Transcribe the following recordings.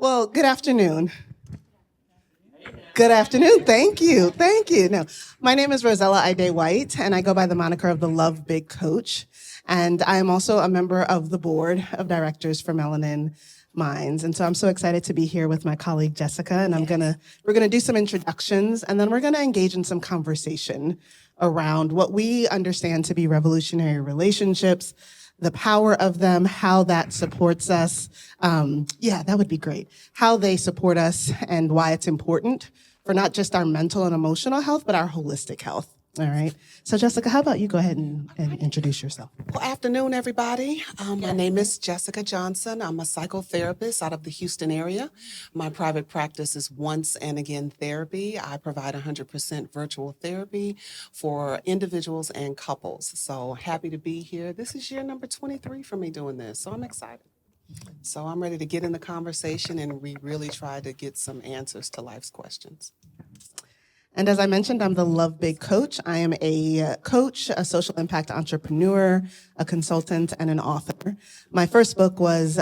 Well, good afternoon. Good afternoon. Thank you. Thank you. No, my name is Rozella Haydeé-White, and I go by the moniker of the Love Big Coach. And I am also a member of the board of directors for Melanin Minds. And so I'm so excited to be here with my colleague Jessica, and we're gonna do some introductions, and then we're gonna engage in some conversation around what we understand to be revolutionary relationships, the power of them, how that supports us. That would be great. How they support us and why it's important for not just our mental and emotional health, but our holistic health. All right. So Jessica, how about you go ahead and introduce yourself? Well, afternoon, everybody. My name is Jessica Johnson. I'm a psychotherapist out of the Houston area. My private practice is Once and Again Therapy. I provide 100% virtual therapy for individuals and couples. So happy to be here. This is year number 23 for me doing this, so I'm excited. So I'm ready to get in the conversation, and we really try to get some answers to life's questions. And as I mentioned, I'm the Love Big Coach. I am a coach, a social impact entrepreneur, a consultant, and an author. My first book was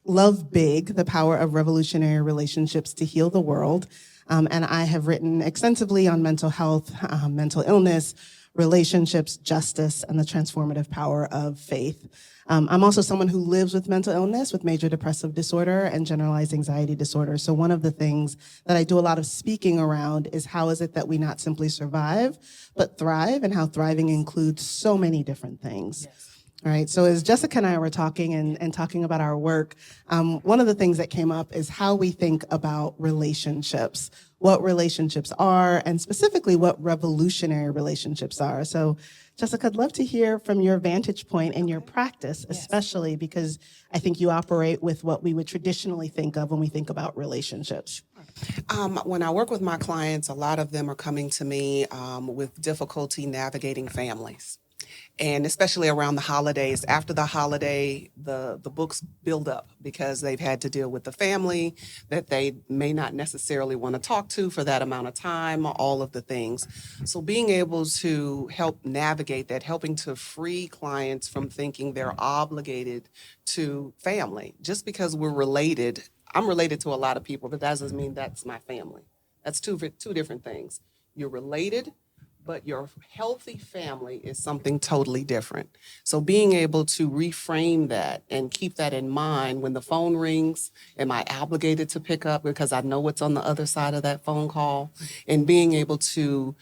Love Big, The Power of Revolutionary Relationships to Heal the World. And I have written extensively on mental health, mental illness, relationships, justice, and the transformative power of faith. I'm also someone who lives with mental illness, with major depressive disorder and generalized anxiety disorder. So one of the things that I do a lot of speaking around is how is it that we not simply survive, but thrive, and how thriving includes so many different things. Yes. All right, so as Jessica and I were talking and talking about our work, one of the things that came up is how we think about relationships, what relationships are, and specifically what revolutionary relationships are. So Jessica, I'd love to hear from your vantage point and your practice, especially because I think you operate with what we would traditionally think of when we think about relationships. When I work with my clients, a lot of them are coming to me with difficulty navigating families. And especially around the holidays. After the holiday, the books build up because they've had to deal with the family that they may not necessarily want to talk to for that amount of time, all of the things. So being able to help navigate that, helping to free clients from thinking they're obligated to family. Just because we're related, I'm related to a lot of people, but that doesn't mean that's my family. That's two different things. You're related, but your healthy family is something totally different. So being able to reframe that and keep that in mind when the phone rings, am I obligated to pick up because I know what's on the other side of that phone call? And being able to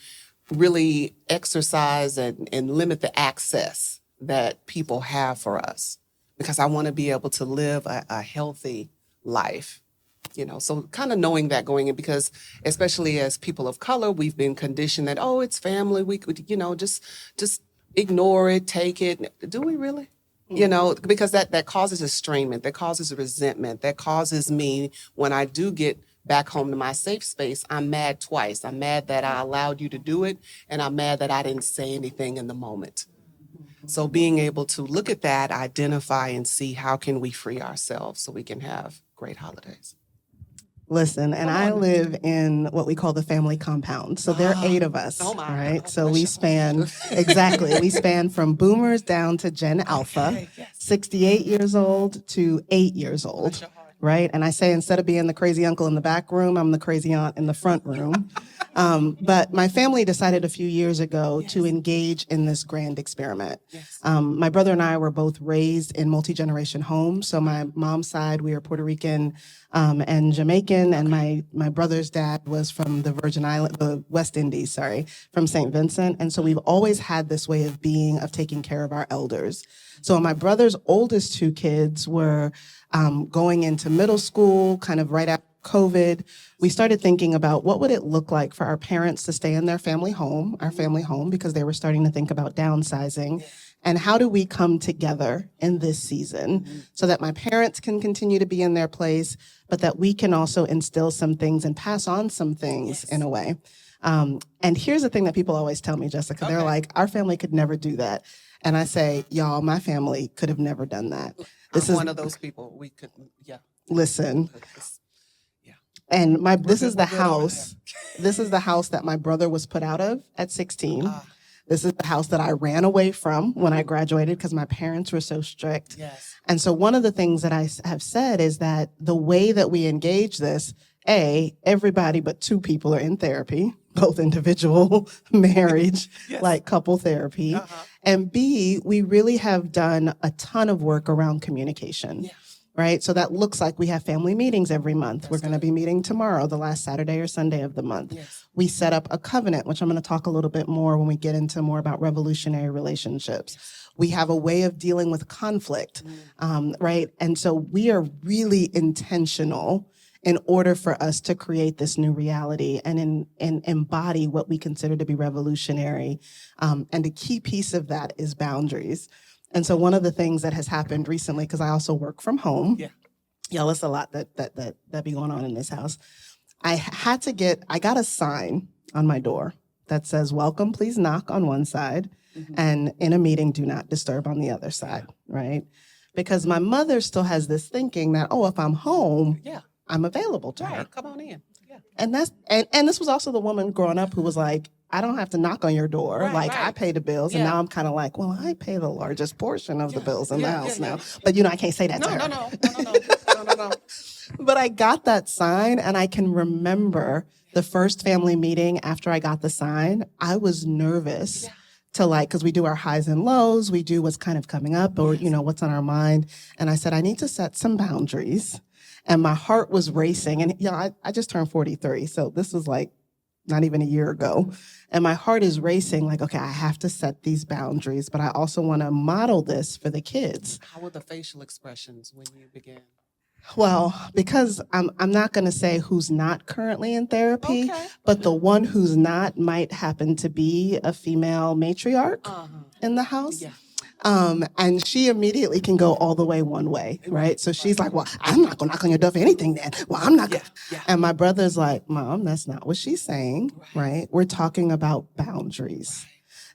really exercise and limit the access that people have for us, because I want to be able to live a healthy life. So kind of knowing that going in, because especially as people of color, we've been conditioned that, oh, it's family. We could, just ignore it, take it. Do we really? Because that causes estrangement, that causes resentment, that causes me, when I do get back home to my safe space, I'm mad twice. I'm mad that I allowed you to do it, and I'm mad that I didn't say anything in the moment. So being able to look at that, identify, and see how can we free ourselves so we can have great holidays. Listen, and I live in what we call the family compound. So there are 8 of us, right? So we span, we span from boomers down to Gen Alpha, 68 years old to 8 years old, right? And I say, instead of being the crazy uncle in the back room, I'm the crazy aunt in the front room. But my family decided a few years ago to engage in this grand experiment. My brother and I were both raised in multi-generation homes. So my mom's side, we are Puerto Rican and Jamaican, and my brother's dad was from the West Indies, from St. Vincent. And so we've always had this way of taking care of our elders. So my brother's oldest 2 kids were going into middle school, kind of right after COVID. We started thinking about what would it look like for our parents to stay in their family home, because they were starting to think about downsizing. And how do we come together in this season so that my parents can continue to be in their place, but that we can also instill some things and pass on some things in a way. And here's the thing that people always tell me, Jessica, they're like, our family could never do that. And I say, y'all, my family could have never done that. This is one of those people. We could, listen. And this is the house that my brother was put out of at 16. This is the house that I ran away from when I graduated because my parents were so strict. Yes. And so one of the things that I have said is that the way that we engage this, everybody but two people are in therapy, both individual, marriage, Yes. like couple therapy. And B, we really have done a ton of work around communication. Yeah. Right? So that looks like we have family meetings every month. We're going to good. be meeting tomorrow, the last Saturday or Sunday of the month. Yes. We set up a covenant, which I'm going to talk a little bit more when we get into more about revolutionary relationships. Yes. We have a way of dealing with conflict, right? And so we are really intentional in order for us to create this new reality and embody what we consider to be revolutionary. And the key piece of that is boundaries. And so one of the things that has happened recently, because I also work from home, y'all, it's a lot that be going on in this house. I got a sign on my door that says, "Welcome, please knock" on one side, and "In a meeting, do not disturb" on the other side, right? Because my mother still has this thinking that, if I'm home, I'm available to her. Come on in. Yeah. And this was also the woman growing up who was like, I don't have to knock on your door. Right. I pay the bills. And now I'm kind of like, well, I pay the largest portion of the bills in the house now. Yeah. But, I can't say that to her. No. But I got that sign, and I can remember the first family meeting after I got the sign. I was nervous to because we do our highs and lows. We do what's kind of coming up or, what's on our mind. And I said, I need to set some boundaries. And my heart was racing. And, I just turned 43. So this was not even a year ago. And my heart is racing okay, I have to set these boundaries, but I also want to model this for the kids. How were the facial expressions when you began? Well, because I'm not going to say who's not currently in therapy, but the one who's not might happen to be a female matriarch in the house. Yeah. And she immediately can go all the way one way, right? So she's like, well, I'm not going to knock on your door for anything then. Well, I'm not going to. Yeah. And my brother's like, Mom, that's not what she's saying, right? We're talking about boundaries.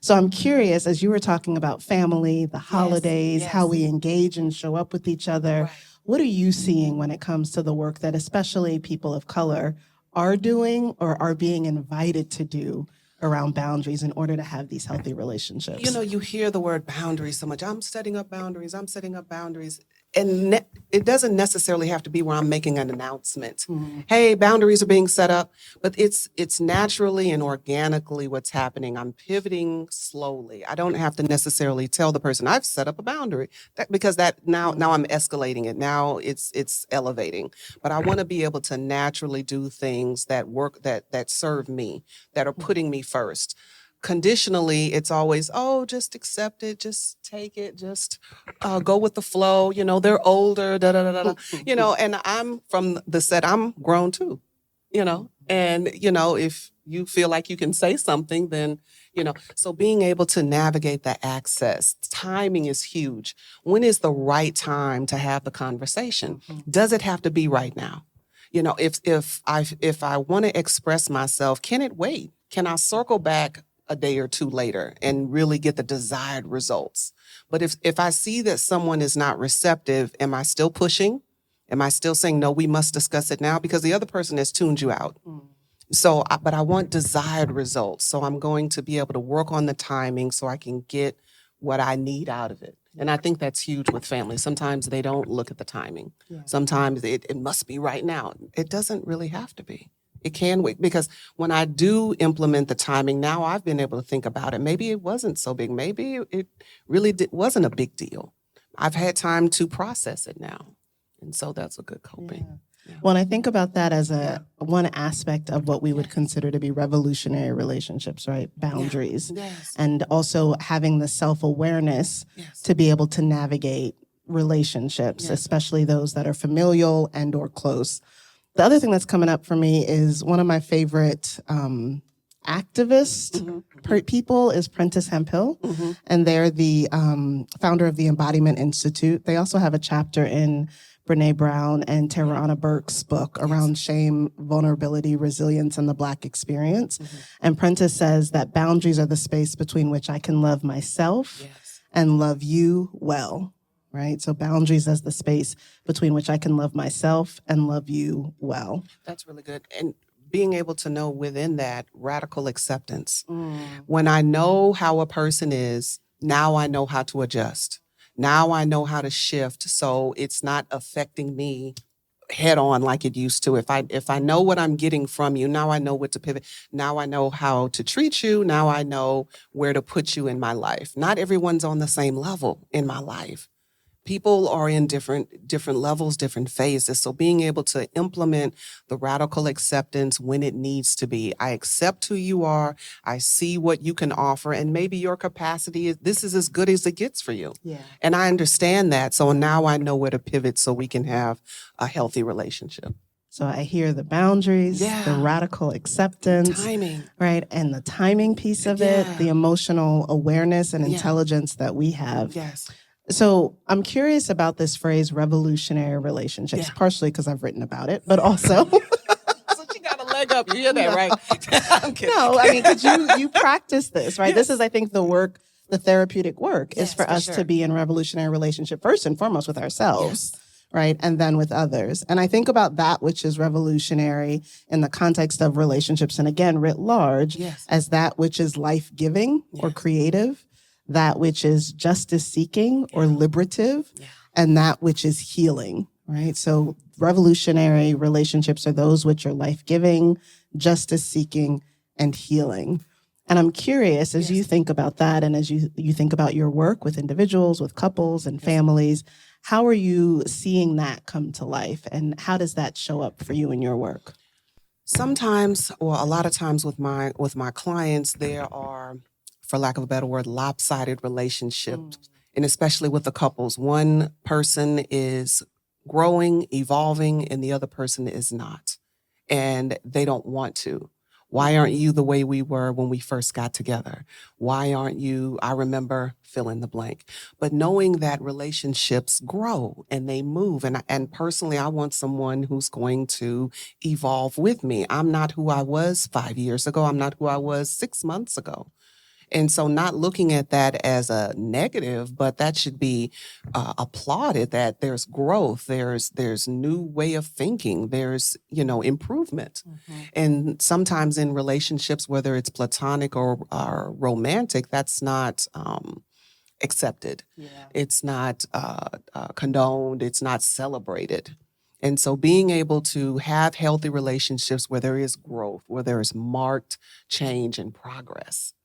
So I'm curious, as you were talking about family, the holidays, how we engage and show up with each other, what are you seeing when it comes to the work that especially people of color are doing or are being invited to do around boundaries in order to have these healthy relationships? You hear the word boundaries so much. I'm setting up boundaries. And it doesn't necessarily have to be where I'm making an announcement. Hey, boundaries are being set up. But it's naturally and organically what's happening. I'm pivoting slowly. I don't have to necessarily tell the person I've set up a boundary because now I'm escalating it. Now it's elevating. But I want to be able to naturally do things that work, that serve me, that are putting me first. Conditionally, it's always, just accept it, just take it, just go with the flow. They're older, and I'm from the set, I'm grown too, and, if you feel like you can say something, then, so being able to navigate the access, timing is huge. When is the right time to have the conversation? Does it have to be right now? If I want to express myself, can it wait? Can I circle back a day or two later and really get the desired results? But if I see that someone is not receptive, am I still pushing? Am I still saying, no, we must discuss it now? Because the other person has tuned you out. So, but I want desired results. So I'm going to be able to work on the timing so I can get what I need out of it. And I think that's huge with families. Sometimes they don't look at the timing. Sometimes it must be right now. It doesn't really have to be. It can wait, because when I do implement the timing, now I've been able to think about it. Maybe it wasn't so big. Maybe it really wasn't a big deal. I've had time to process it now. And so that's a good coping. Yeah. Well, and I think about that as one aspect of what we would consider to be revolutionary relationships, right? Boundaries. Yes. And also having the self-awareness to be able to navigate relationships, especially those that are familial and or close. The other thing that's coming up for me is one of my favorite activist people is Prentice Hemphill, and they're the founder of the Embodiment Institute. They also have a chapter in Brene Brown and Tarana Burke's book around shame, vulnerability, resilience, and the Black experience. And Prentice says that boundaries are the space between which I can love myself and love you well. Right? So boundaries as the space between which I can love myself and love you well. That's really good. And being able to know within that radical acceptance. When I know how a person is, now I know how to adjust. Now I know how to shift so it's not affecting me head on like it used to. If I know what I'm getting from you, now I know what to pivot. Now I know how to treat you. Now I know where to put you in my life. Not everyone's on the same level in my life. People are in different levels, different phases. So being able to implement the radical acceptance when it needs to be. I accept who you are. I see what you can offer. And maybe your capacity this is as good as it gets for you. Yeah. And I understand that. So now I know where to pivot so we can have a healthy relationship. So I hear the boundaries, the radical acceptance, Timing. right? And the timing piece of it, the emotional awareness and intelligence that we have. Yes. So I'm curious about this phrase, revolutionary relationships, partially because I've written about it, but also... So she got a leg up. You hear that, right? I'm kidding. No, I mean, because you practice this, right? Yes. This is, I think, the work, the therapeutic work is for us to be in revolutionary relationship first and foremost with ourselves, right? And then with others. And I think about that which is revolutionary in the context of relationships, and again, writ large, as that which is life-giving or creative, that which is justice-seeking or liberative, and that which is healing, right? So revolutionary relationships are those which are life-giving, justice-seeking, and healing. And I'm curious, as you think about that and as you think about your work with individuals, with couples and families, how are you seeing that come to life? And how does that show up for you in your work? Sometimes, or a lot of times with my clients, there are, for lack of a better word, lopsided relationships, and especially with the couples. One person is growing, evolving, and the other person is not. And they don't want to. Why aren't you the way we were when we first got together? Why aren't you, I remember, fill in the blank. But knowing that relationships grow and they move. And personally, I want someone who's going to evolve with me. I'm not who I was 5 years ago. I'm not who I was 6 months ago. And so not looking at that as a negative, but that should be applauded, that there's growth, there's new way of thinking, there's, improvement. And sometimes in relationships, whether it's platonic or romantic, that's not accepted. It's not condoned. It's not celebrated. And so being able to have healthy relationships where there is growth, where there is marked change and progress.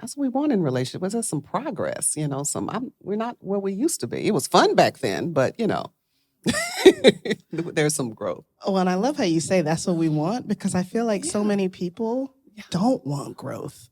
That's what we want in relationships. Was there some progress? We're not where we used to be. It was fun back then, but there's some growth. Oh, and I love how you say that's what we want, because I feel like so many people don't want growth.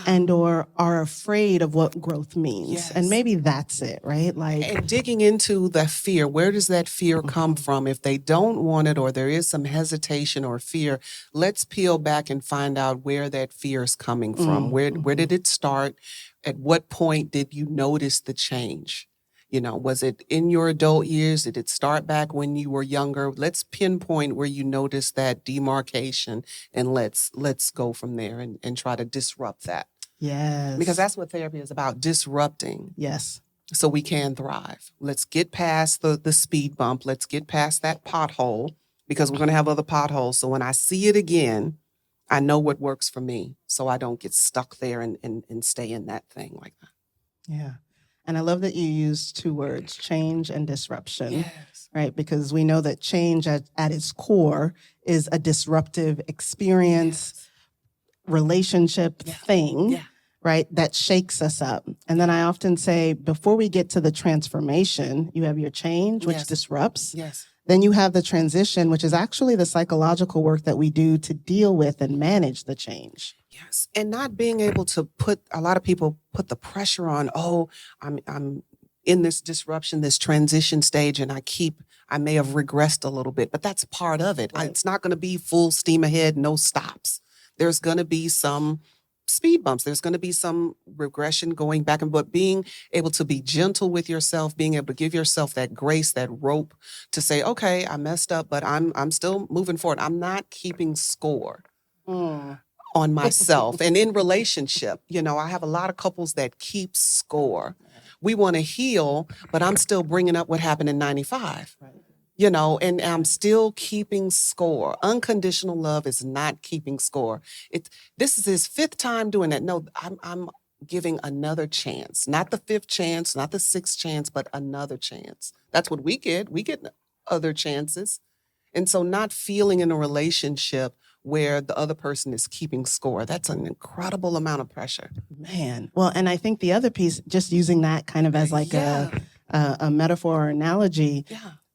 And or are afraid of what growth means. And maybe that's it, right? And digging into the fear, where does that fear come from? If they don't want it or there is some hesitation or fear, let's peel back and find out where that fear is coming from. Where did it start? At what point did you notice the change? Was it in your adult years? Did it start back when you were younger? Let's pinpoint where you noticed that demarcation, and let's go from there and try to disrupt that. Yes. Because that's what therapy is about, disrupting. Yes. So we can thrive. Let's get past the speed bump. Let's get past that pothole, because we're going to have other potholes. So when I see it again, I know what works for me, so I don't get stuck there and stay in that thing like that. Yeah. And I love that you use two words, change and disruption, right? Because we know that change at its core is a disruptive experience, relationship thing, right? That shakes us up. And then I often say, before we get to the transformation, you have your change, which disrupts. Then you have the transition, which is actually the psychological work that we do to deal with and manage the change. Yes, and not being able to a lot of people put the pressure on, I'm in this disruption, this transition stage, and I may have regressed a little bit, but that's part of it. It's not going to be full steam ahead, no stops. There's going to be some speed bumps. There's going to be some regression going back, but being able to be gentle with yourself, being able to give yourself that grace, that rope to say, okay, I messed up, but I'm still moving forward. I'm not keeping score on myself. And in relationship, I have a lot of couples that keep score. We want to heal, but I'm still bringing up what happened in 95. and I'm still keeping score. Unconditional love is not keeping score. This is his 5th time doing that. No, I'm giving another chance, not the 5th chance, not the 6th chance, but another chance. That's what we get. We get other chances. And so not feeling in a relationship where the other person is keeping score, that's an incredible amount of pressure. Man. Well, and I think the other piece, just using that kind of as like a metaphor or analogy,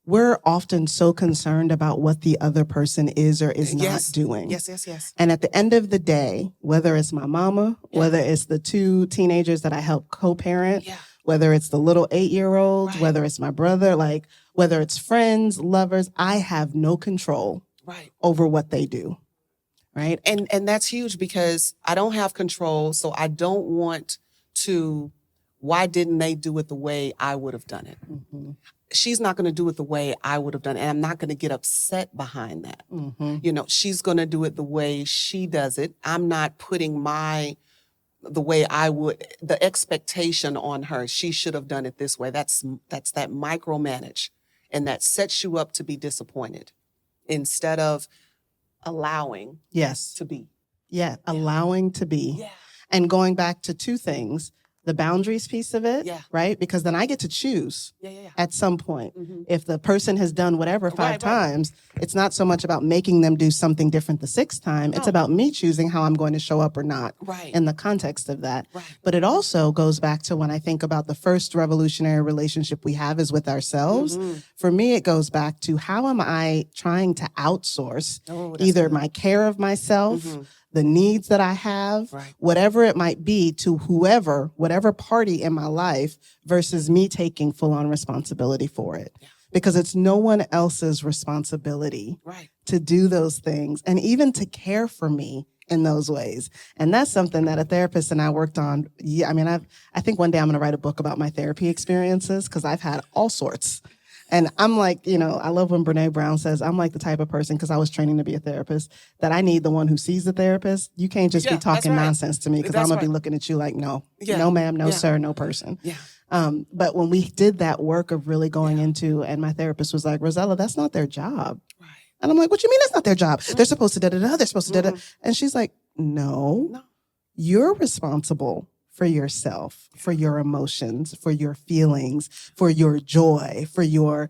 we're often so concerned about what the other person is or is not doing. Yes. And at the end of the day, whether it's my mama, whether it's the 2 teenagers that I help co-parent, whether it's the little 8-year-old, whether it's my brother, like whether it's friends, lovers, I have no control over what they do. Right. And that's huge because I don't have control. So I don't want to, why didn't they do it the way I would have done it? Mm-hmm. She's not going to do it the way I would have done it. And I'm not going to get upset behind that. Mm-hmm. She's going to do it the way she does it. I'm not putting the way I would, the expectation on her. She should have done it this way. That's that micromanage. And that sets you up to be disappointed instead of allowing to be. Allowing to be. Yeah. And going back to 2 things, the boundaries piece of it, right? Because then I get to choose at some point. Mm-hmm. If the person has done whatever 5 times, it's not so much about making them do something different the 6th time. No. It's about me choosing how I'm going to show up or not in the context of that. Right. But it also goes back to when I think about the first revolutionary relationship we have is with ourselves. Mm-hmm. For me, it goes back to how am I trying to outsource either my care of myself, the needs that I have, whatever it might be, to whatever party in my life, versus me taking full-on responsibility for it. Yeah. Because it's no one else's responsibility to do those things and even to care for me in those ways. And that's something that a therapist and I worked on. Yeah, I think one day I'm going to write a book about my therapy experiences because I've had all sorts. And I'm like, I love when Brene Brown says, I'm like the type of person, because I was training to be a therapist, that I need the one who sees the therapist. You can't just be talking nonsense to me because I'm going to be looking at you like, no, no ma'am, no sir, no person. Yeah. But when we did that work of really going into, and my therapist was like, Rozella, that's not their job. Right. And I'm like, what you mean that's not their job? They're supposed to da-da-da, they're supposed to da-da. And she's like, no, you're responsible for yourself, for your emotions, for your feelings, for your joy, for your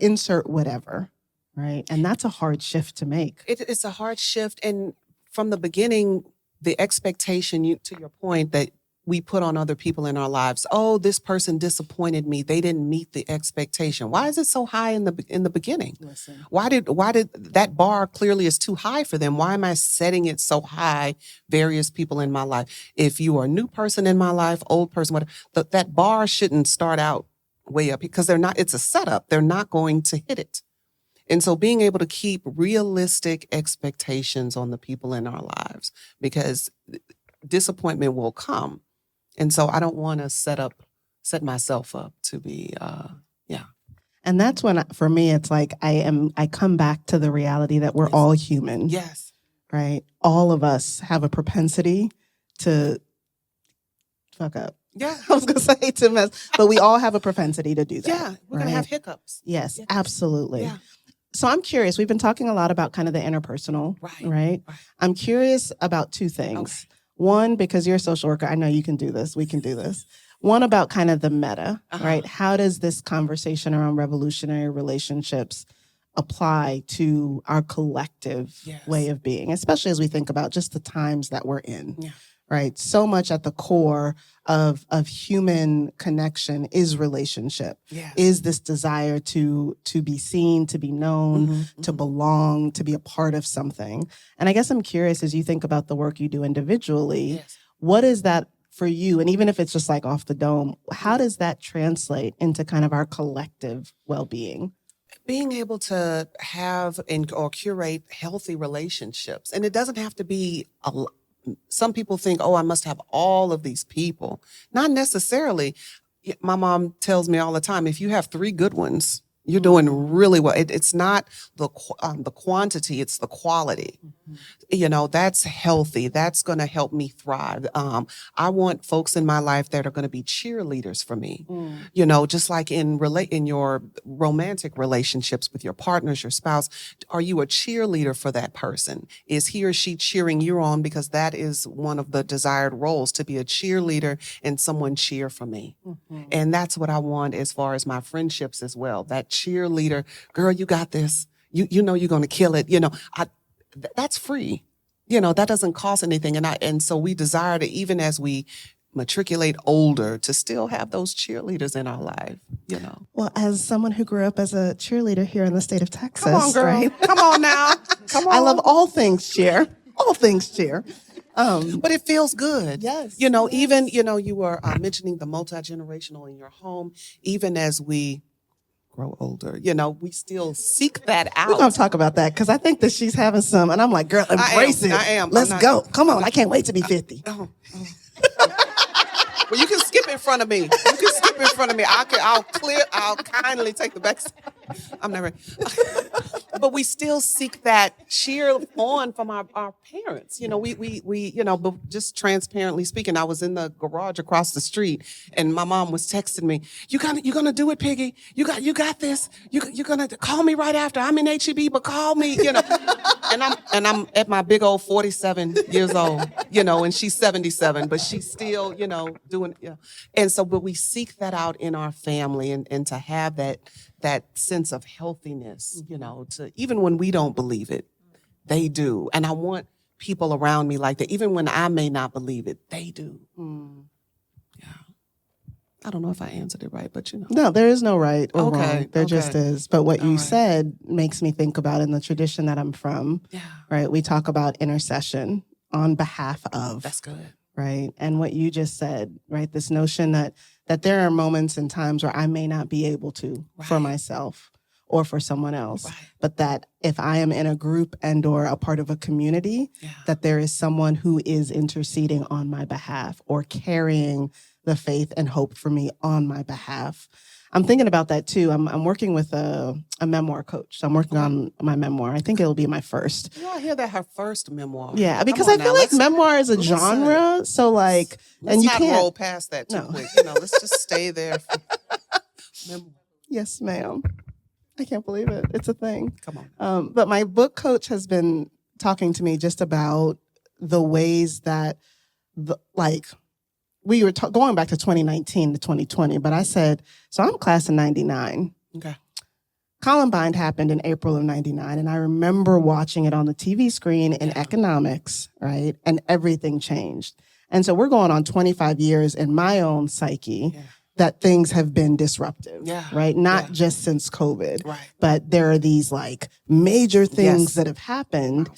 insert whatever, right? And that's a hard shift to make. It's a hard shift. And from the beginning, the expectation, to your point, that we put on other people in our lives. Oh, this person disappointed me. They didn't meet the expectation. Why is it so high in the beginning? Listen. Why did that bar clearly is too high for them? Why am I setting it so high? Various people in my life. If you are a new person in my life, old person, whatever, that bar shouldn't start out way up because it's a setup. They're not going to hit it. And so being able to keep realistic expectations on the people in our lives, because disappointment will come. And so I don't want to set myself up to be, And that's when, for me, it's like I come back to the reality that we're all human. Yes. Right? All of us have a propensity to fuck up. Yeah. I was going to say to mess, but we all have a propensity to do that. Yeah. We're going to have hiccups. Yes, absolutely. Yeah. So I'm curious. We've been talking a lot about kind of the interpersonal, right? I'm curious about 2 things. Okay. One, because you're a social worker, I know you can do this. We can do this. One, about kind of the meta, right? How does this conversation around revolutionary relationships apply to our collective way of being, especially as we think about just the times that we're in, right? So much at the core of human connection is relationship, is this desire to be seen, to be known, to belong, to be a part of something. And I guess I'm curious, as you think about the work you do individually, what is that for you? And even if it's just like off the dome, how does that translate into kind of our collective well-being? Being able to have or curate healthy relationships. And it doesn't have to be some people think, I must have all of these people. Not necessarily. My mom tells me all the time, if you have 3 good ones, You're doing really well. It's not the quantity, it's the quality. That's healthy. That's going to help me thrive. I want folks in my life that are going to be cheerleaders for me. Just like in your romantic relationships with your partners, your spouse, are you a cheerleader for that person? Is he or she cheering you on? Because that is one of the desired roles, to be a cheerleader and someone cheer for me. And that's what I want as far as my friendships as well. That cheerleader, girl, you got this. You know you're going to kill it. That's free. That doesn't cost anything. And so we desire to, even as we matriculate older, to still have those cheerleaders in our life, Well, as someone who grew up as a cheerleader here in the state of Texas, Come on, girl. right? Come on now. Come on. I love all things cheer. All things cheer. But it feels good. Yes. Even, you were mentioning the multi-generational in your home. Even as we grow older, we still seek that out. We're going to talk about that because I think that she's having some, and I'm like, girl, embrace it. I am. Let's go. Come on. I can't wait to be 50. Oh. Well, you can skip in front of me. I'll kindly take the back. I'm never. But we still seek that cheer on from our parents. But just transparently speaking, I was in the garage across the street and my mom was texting me, you're gonna do it, Piggy. You got this. You're gonna call me right after. I'm in HEB, but call me, And I'm at my big old 47 years old, and she's 77, but she's still, doing, And so, but we seek that out in our family and to have that sense of healthiness, to even when we don't believe it, they do. And I want people around me like that. Even when I may not believe it, they do. Yeah. I don't know if I answered it right, but No, there is no right or wrong. There okay. just is. But what you right. said makes me think about, in the tradition that I'm from, Yeah. right? We talk about intercession on behalf of. That's good. Right. And what you just said, right? This notion that there are moments and times where I may not be able to for myself or for someone else, but that if I am in a group and or a part of a community, that there is someone who is interceding on my behalf or carrying the faith and hope for me on my behalf. I'm thinking about that too. I'm working with a memoir coach. So I'm working on my memoir. I think it'll be my first. I hear that her first memoir. Yeah, because I feel like memoir is a genre. So like, and you can't roll past that too quick. Let's just stay there. Yes, ma'am. I can't believe it. It's a thing. Come on. But my book coach has been talking to me just about the ways that we were going back to 2019 to 2020, but I said, so I'm class of 99. Okay. Columbine happened in April of 99, and I remember watching it on the TV screen in economics, right? And everything changed. And so we're going on 25 years in my own psyche that things have been disruptive, right? Not just since COVID, but there are these like major things that have happened,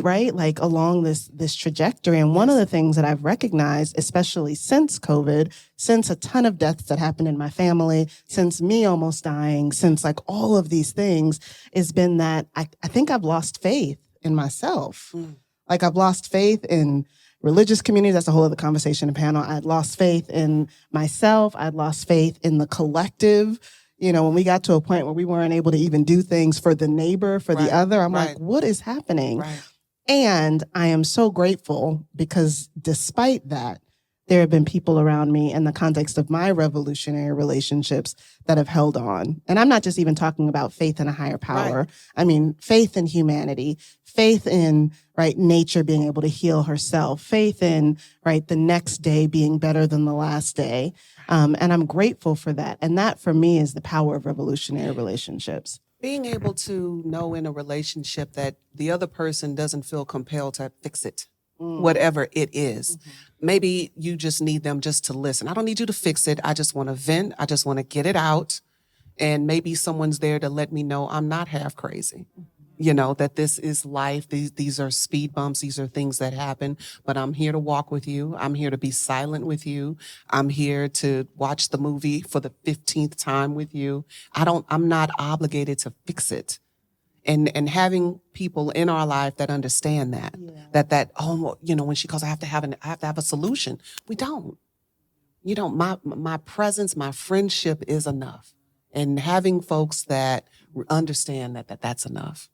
right? Like along this trajectory. And one of the things that I've recognized, especially since COVID, since a ton of deaths that happened in my family, since me almost dying, since like all of these things, has been that I think I've lost faith in myself. Like I've lost faith in religious communities. That's a whole other conversation and panel. I'd lost faith in myself. I'd lost faith in the collective. When we got to a point where we weren't able to even do things for the neighbor, for the other, I'm like, what is happening? And I am so grateful because despite that, there have been people around me in the context of my revolutionary relationships that have held on. And I'm not just even talking about faith in a higher power. I mean, faith in humanity, faith in, nature being able to heal herself, faith in, the next day being better than the last day. And I'm grateful for that. And that for me is the power of revolutionary relationships. Being able to know in a relationship that the other person doesn't feel compelled to fix it. Whatever it is. Maybe you just need them just to listen. I don't need you to fix it. I just want to vent. I just want to get it out. And maybe someone's there to let me know I'm not half crazy. That this is life. These are speed bumps. These are things that happen. But I'm here to walk with you. I'm here to be silent with you. I'm here to watch the movie for the 15th time with you. I'm not obligated to fix it. And having people in our life that understand that, when she calls, I have to have a solution. We don't. My presence, my friendship is enough. and having folks that understand that that's enough.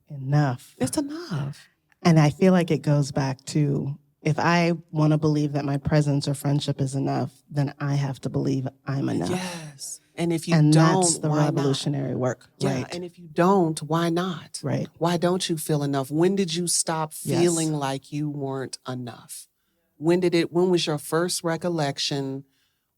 Enough. It's enough. And I feel like it goes back to, if I want to believe that my presence or friendship is enough, then I have to believe I'm enough. Yes. And if you And don't, that's the why revolutionary not? work. Yeah. Right. And if you don't, why not? Right. Why don't you feel enough? When did you stop feeling like you weren't enough? When was your first recollection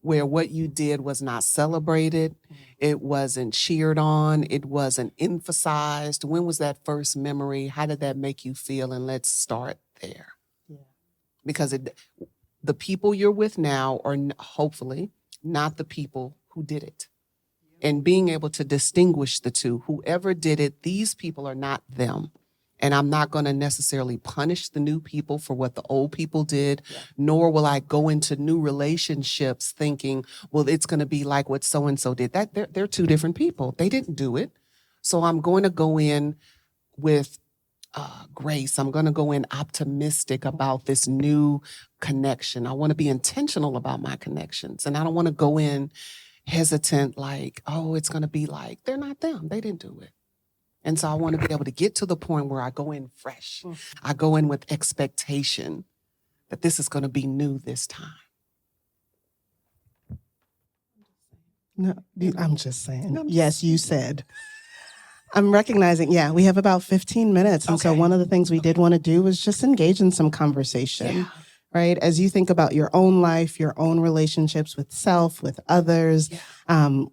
where what you did was not celebrated, it wasn't cheered on, it wasn't emphasized? When was that first memory? How did that make you feel? And let's start there. Yeah. Because the people you're with now are hopefully not the people who did it. And being able to distinguish the two, whoever did it, these people are not them. And I'm not going to necessarily punish the new people for what the old people did, nor will I go into new relationships thinking, well, it's going to be like what so-and-so did. They're two different people. They didn't do it. So I'm going to go in with grace. I'm going to go in optimistic about this new connection. I want to be intentional about my connections. And I don't want to go in hesitant like, oh, it's going to be like, they're not them. They didn't do it. And so I want to be able to get to the point where I go in fresh. I go in with expectation that this is going to be new this time. No, I'm just saying. Yes, you said. I'm recognizing, we have about 15 minutes. And so one of the things we did want to do was just engage in some conversation, right? As you think about your own life, your own relationships with self, with others,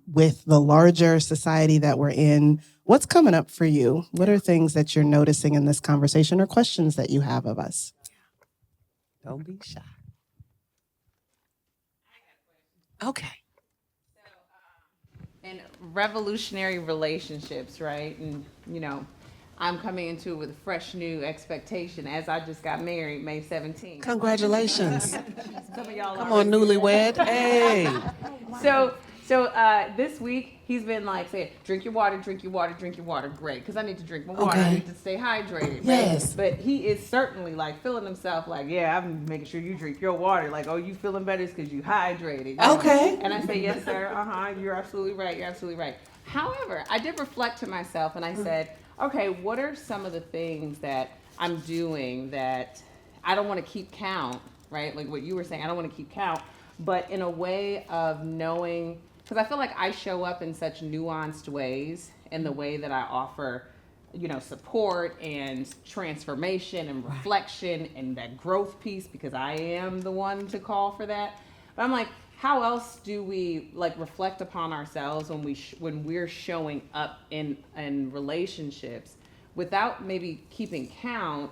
with the larger society that we're in, what's coming up for you? What are things that you're noticing in this conversation or questions that you have of us? Don't be shy. Okay. And revolutionary relationships, right? And, I'm coming into it with a fresh new expectation as I just got married May 17th. Congratulations. Some of y'all Come on, newlywed. Hey. So this week, he's been like saying, drink your water, drink your water, drink your water. Great, because I need to drink my water. I need to stay hydrated. Right? Yes. But he is certainly like feeling himself like, I'm making sure you drink your water. Like, oh, you feeling better because you hydrated. Okay. And I say, yes, sir. You're absolutely right. You're absolutely right. However, I did reflect to myself and I said, okay, what are some of the things that I'm doing that I don't want to keep count, right? Like what you were saying, I don't want to keep count, but in a way of knowing, because I feel like I show up in such nuanced ways in the way that I offer, support and transformation and reflection and that growth piece, because I am the one to call for that. But I'm like, how else do we reflect upon ourselves when we're showing up in relationships without maybe keeping count,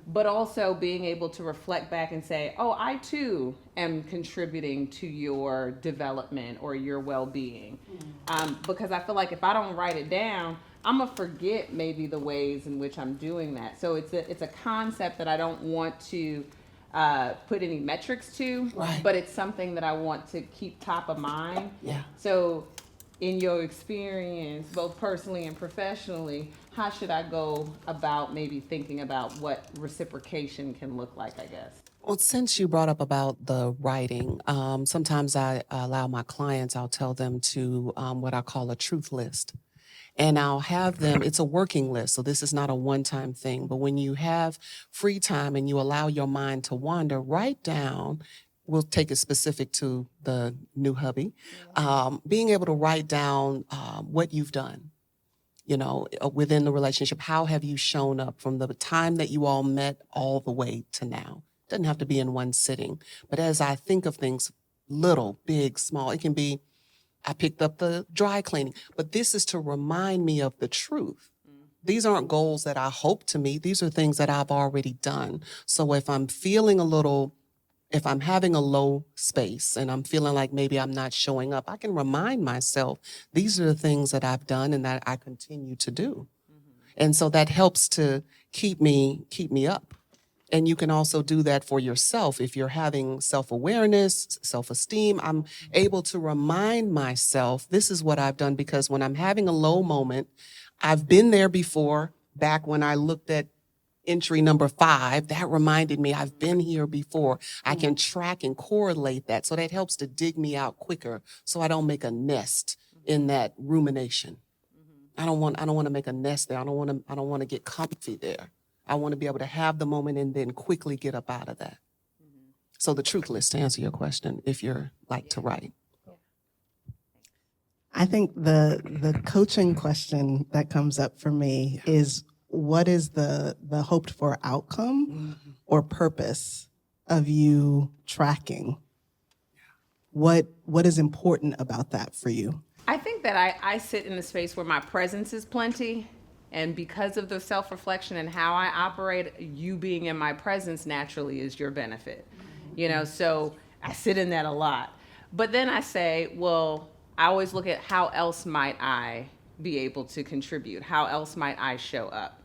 but also being able to reflect back and say, oh, I too am contributing to your development or your well-being. Because I feel like if I don't write it down, I'm gonna forget maybe the ways in which I'm doing that. So it's a concept that I don't want to put any metrics to, but it's something that I want to keep top of mind. Yeah. So in your experience, both personally and professionally, how should I go about maybe thinking about what reciprocation can look like, I guess? Well, since you brought up about the writing, sometimes I allow my clients, I'll tell them to what I call a truth list. And I'll have them, it's a working list, so this is not a one-time thing, but when you have free time and you allow your mind to wander, write down, we'll take it specific to the new hubby, being able to write down what you've done, within the relationship. How have you shown up from the time that you all met all the way to now? Doesn't have to be in one sitting, but as I think of things, little, big, small, it can be, I picked up the dry cleaning, but this is to remind me of the truth. These aren't goals that I hope to meet. These are things that I've already done. So if I'm feeling if I'm having a low space and I'm feeling like maybe I'm not showing up, I can remind myself, these are the things that I've done and that I continue to do. And so that helps to keep me up. And you can also do that for yourself. If you're having self-awareness, self-esteem, I'm able to remind myself, this is what I've done, because when I'm having a low moment, I've been there before. Back when I looked at entry number 5, that reminded me I've been here before. I can track and correlate that. So that helps to dig me out quicker so I don't make a nest in that rumination. I don't want to make a nest there. I don't want to get comfy there. I want to be able to have the moment and then quickly get up out of that. So the truth list, to answer your question, if you're like to write. I think the coaching question that comes up for me is, what is the hoped for outcome or purpose of you tracking? What is important about that for you? I think that I sit in a space where my presence is plenty. And because of the self-reflection and how I operate, you being in my presence naturally is your benefit. So I sit in that a lot. But then I say, well, I always look at how else might I be able to contribute? How else might I show up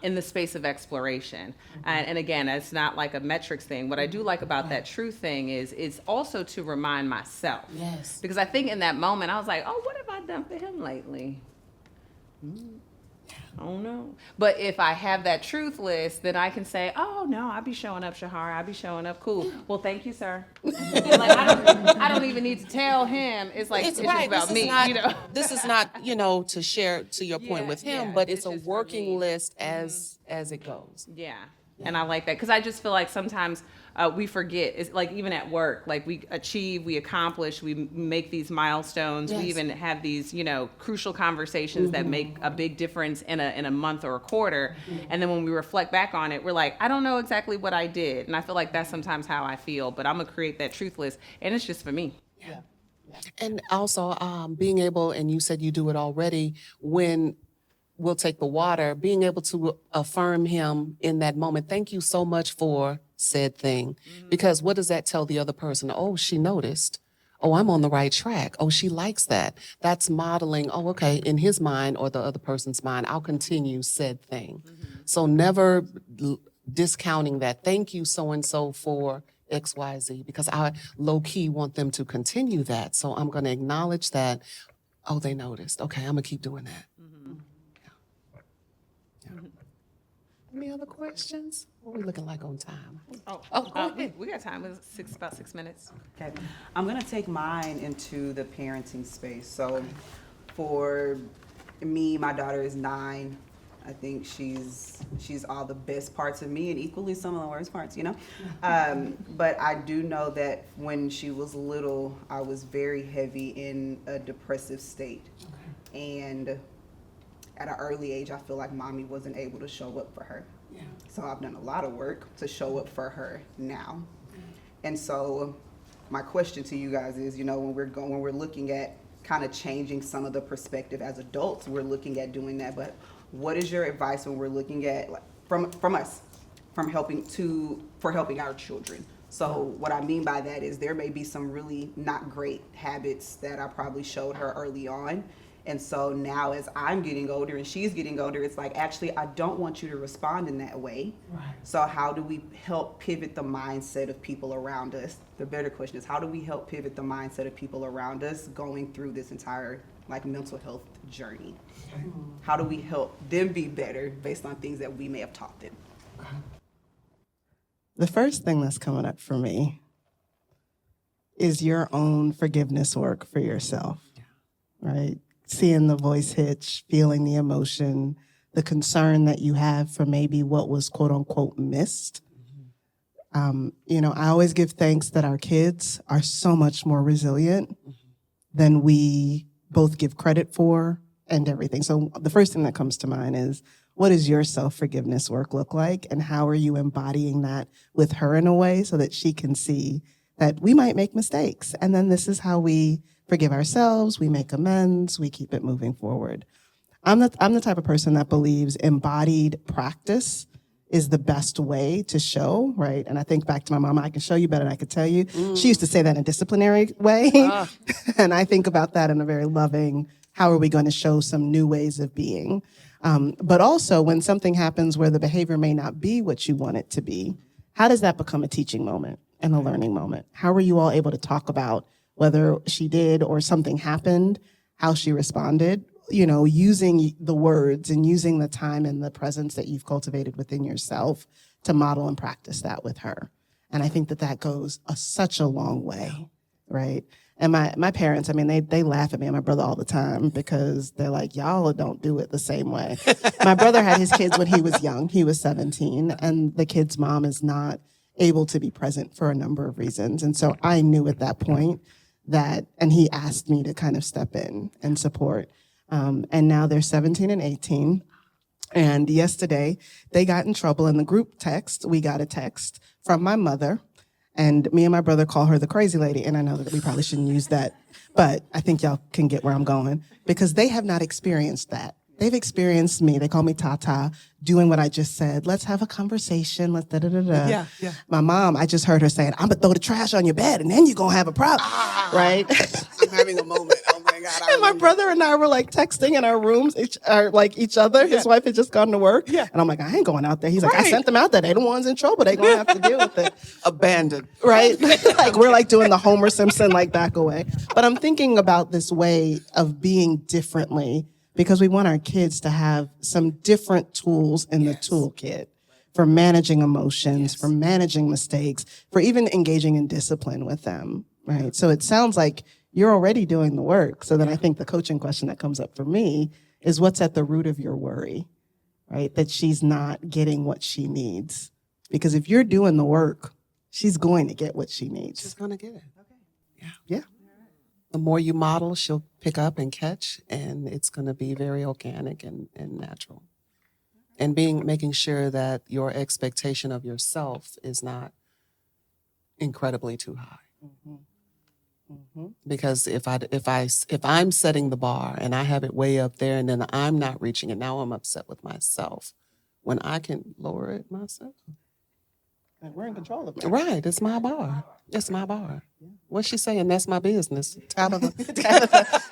in the space of exploration? And again, it's not like a metrics thing. What I do like about that truth thing is it's also to remind myself. Yes. Because I think in that moment, I was like, oh, what have I done for him lately? I don't know. But if I have that truth list, then I can say, oh, no, I'll be showing up, Sherhara. I'll be showing up. Cool. Well, thank you, sir. Like, I don't even need to tell him. It's like, it's right. just about me. This is not, to share to your point with him, but it's a working list as it goes. Yeah. And I like that because I just feel like sometimes we forget. It's like even at work, like we achieve, we accomplish, we make these milestones. Yes. We even have these, crucial conversations that make a big difference in a month or a quarter. And then when we reflect back on it, we're like, I don't know exactly what I did. And I feel like that's sometimes how I feel. But I'm gonna create that truth list, and it's just for me. Yeah. And also being able, and you said you do it already, when we'll take the water, being able to affirm him in that moment. Thank you so much for said thing. Because what does that tell the other person? Oh, she noticed. Oh, I'm on the right track. Oh, she likes that. That's modeling, oh, okay, in his mind or the other person's mind, I'll continue said thing. So never discounting that. Thank you so-and-so for XYZ, because I low-key want them to continue that. So I'm going to acknowledge that, oh, they noticed. Okay, I'm going to keep doing that. Any other questions? What are we looking like on time? Go ahead. We got time. It's about 6 minutes. Okay, I'm gonna take mine into the parenting space. So for me, my daughter is 9. I think she's all the best parts of me and equally some of the worst parts, But I do know that when she was little, I was very heavy in a depressive state. And at an early age, I feel like mommy wasn't able to show up for her. Yeah. So I've done a lot of work to show up for her now. And so my question to you guys is, when we're looking at kind of changing some of the perspective as adults, we're looking at doing that. But what is your advice when we're looking at, like, from us, for helping our children? So what I mean by that is there may be some really not great habits that I probably showed her early on. And so now as I'm getting older and she's getting older, it's like, actually, I don't want you to respond in that way. Right. So how do we help pivot the mindset of people around us? The better question is, how do we help pivot the mindset of people around us going through this entire mental health journey? Okay. How do we help them be better based on things that we may have taught them? Okay. The first thing that's coming up for me is your own forgiveness work for yourself, right? Seeing the voice hitch, feeling the emotion, the concern that you have for maybe what was quote unquote missed. I always give thanks that our kids are so much more resilient than we both give credit for and everything. So the first thing that comes to mind is, what does your self-forgiveness work look like? And how are you embodying that with her in a way so that she can see that we might make mistakes? And then this is how we forgive ourselves, we make amends, we keep it moving forward. I'm the type of person that believes embodied practice is the best way to show, right? And I think back to my mama, I can show you better than I could tell you. She used to say that in a disciplinary way. And I think about that in a very loving, how are we going to show some new ways of being? But also when something happens where the behavior may not be what you want it to be, how does that become a teaching moment and a learning moment? How were you all able to talk about whether she did or something happened, how she responded, using the words and using the time and the presence that you've cultivated within yourself to model and practice that with her. And I think that goes such a long way, right? And my parents, I mean, they laugh at me and my brother all the time because they're like, y'all don't do it the same way. My brother had his kids when he was young. He was 17, and the kid's mom is not able to be present for a number of reasons. And so I knew at that point that, and he asked me to kind of step in and support. And now they're 17 and 18. And yesterday they got in trouble in the group text. We got a text from my mother, and me and my brother call her the crazy lady. And I know that we probably shouldn't use that, but I think y'all can get where I'm going, because they have not experienced that. They've experienced me. They call me Tata, doing what I just said. Let's have a conversation. Let's da-da-da-da. Yeah. My mom, I just heard her saying, I'm going to throw the trash on your bed and then you're going to have a problem, right? I'm having a moment. Oh my God. And my brother and I were like texting in our rooms, each other. His wife had just gone to work. Yeah. And I'm like, I ain't going out there. He's like, I sent them out there. They the ones in trouble. They going to have to deal with it. Abandoned. Right? Like we're like doing the Homer Simpson, like back away. But I'm thinking about this way of being differently, because we want our kids to have some different tools in the toolkit for managing emotions, for managing mistakes, for even engaging in discipline with them, right? So it sounds like you're already doing the work. So then I think the coaching question that comes up for me is, what's at the root of your worry, right? That she's not getting what she needs. Because if you're doing the work, she's going to get what she needs. She's going to get it. Okay. Yeah. The more you model, she'll pick up and catch, and it's going to be very organic and natural. And making sure that your expectation of yourself is not incredibly too high. Mm-hmm. Mm-hmm. Because if I'm setting the bar and I have it way up there, and then I'm not reaching it, now I'm upset with myself. When I can lower it myself. And we're in control of it. Right, it's my bar. It's my bar. What's she saying? That's my business. Tabitha.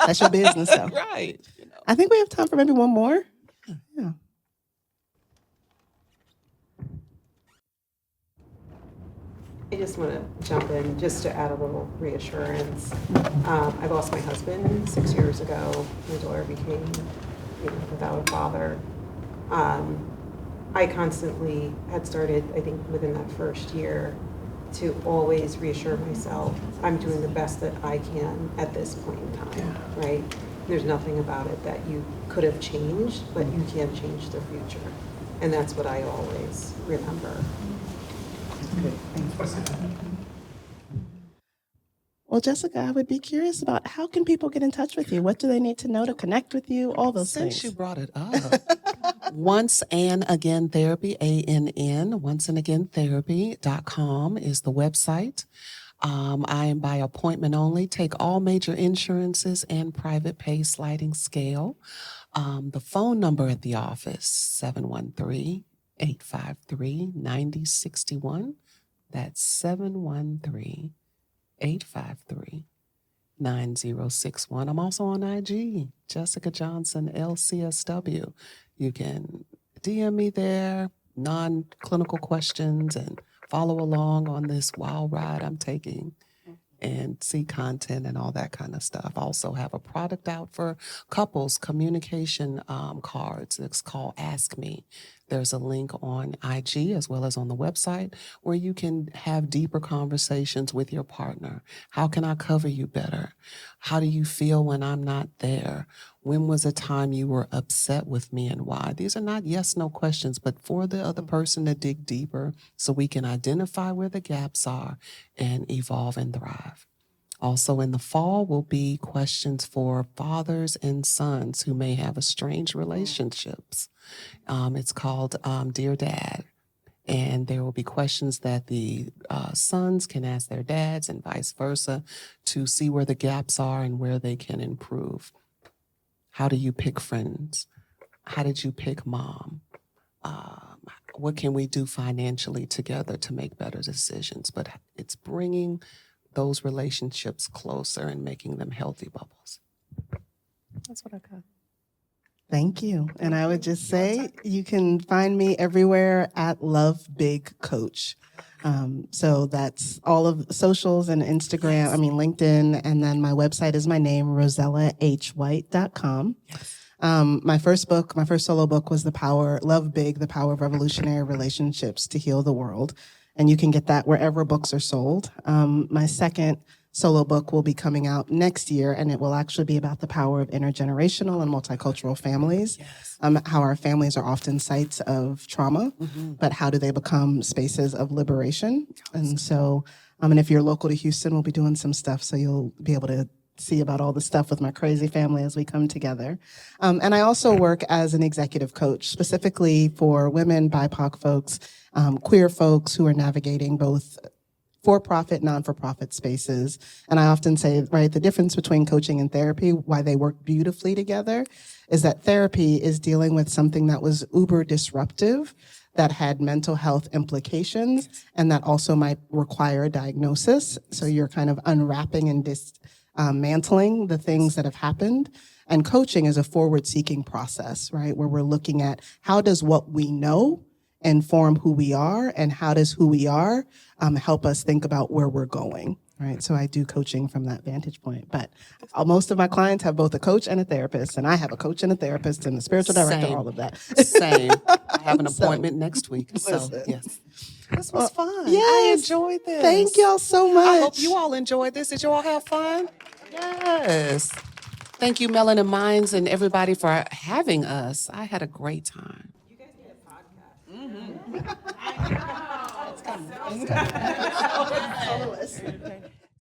That's your business, though. Right. I think we have time for maybe one more. Yeah. I just want to jump in just to add a little reassurance. I lost my husband 6 years ago. My daughter became without a father. I constantly had started, I think within that first year, to always reassure myself I'm doing the best that I can at this point in time, right? There's nothing about it that you could have changed, but you can't change the future. And that's what I always remember. Well, Jessica, I would be curious about, how can people get in touch with you? What do they need to know to connect with you? All those things. Since you brought it up, Once and Again Therapy, ANN, onceandagaintherapy.com is the website. I am by appointment only, take all major insurances and private pay sliding scale. The phone number at the office, 713-853-9061. That's 713-853-9061. I'm also on IG, Jessica Johnson, LCSW. You can DM me there, non-clinical questions, and follow along on this wild ride I'm taking and see content and all that kind of stuff. I also have a product out for couples, communication cards. It's called Ask Me. There's a link on IG as well as on the website where you can have deeper conversations with your partner. How can I cover you better? How do you feel when I'm not there? When was a time you were upset with me and why? These are not yes, no questions, but for the other person to dig deeper so we can identify where the gaps are and evolve and thrive. Also in the fall will be questions for fathers and sons who may have estranged relationships. It's called Dear Dad. And there will be questions that the sons can ask their dads and vice versa to see where the gaps are and where they can improve. How do you pick friends? How did you pick mom? What can we do financially together to make better decisions? But it's bringing those relationships closer and making them healthy bubbles. That's what I got. Thank you. And I would just say you can find me everywhere at Love Big Coach. So that's all of socials and Instagram, LinkedIn. And then my website is my name, RozellaHWhite.com. My first solo book was Love Big, The Power of Revolutionary Relationships to Heal the World. And you can get that wherever books are sold. My second solo book will be coming out next year, and it will actually be about the power of intergenerational and multicultural families. How our families are often sites of trauma, but how do they become spaces of liberation? And so, and if you're local to Houston, we'll be doing some stuff, so you'll be able to see about all the stuff with my crazy family as we come together. And I also work as an executive coach, specifically for women, BIPOC folks, queer folks who are navigating both for-profit, non-for-profit spaces. And I often say, right, the difference between coaching and therapy, why they work beautifully together, is that therapy is dealing with something that was uber disruptive, that had mental health implications, and that also might require a diagnosis. So you're kind of unwrapping and dismantling the things that have happened. And coaching is a forward-seeking process, right, where we're looking at how does what we know inform who we are, and how does who we are help us think about where we're going, right? So I do coaching from that vantage point. But most of my clients have both a coach and a therapist, and I have a coach and a therapist and a spiritual director, all of that. Same. I have an appointment next week. So, Listen. yes. This was fun. I Yes. enjoyed this. Thank y'all so much. I hope you all enjoyed this. Did you all have fun? Yes. Thank you, Melanin Minds, and everybody for having us. I had a great time. You guys need a podcast. I know. It's coming.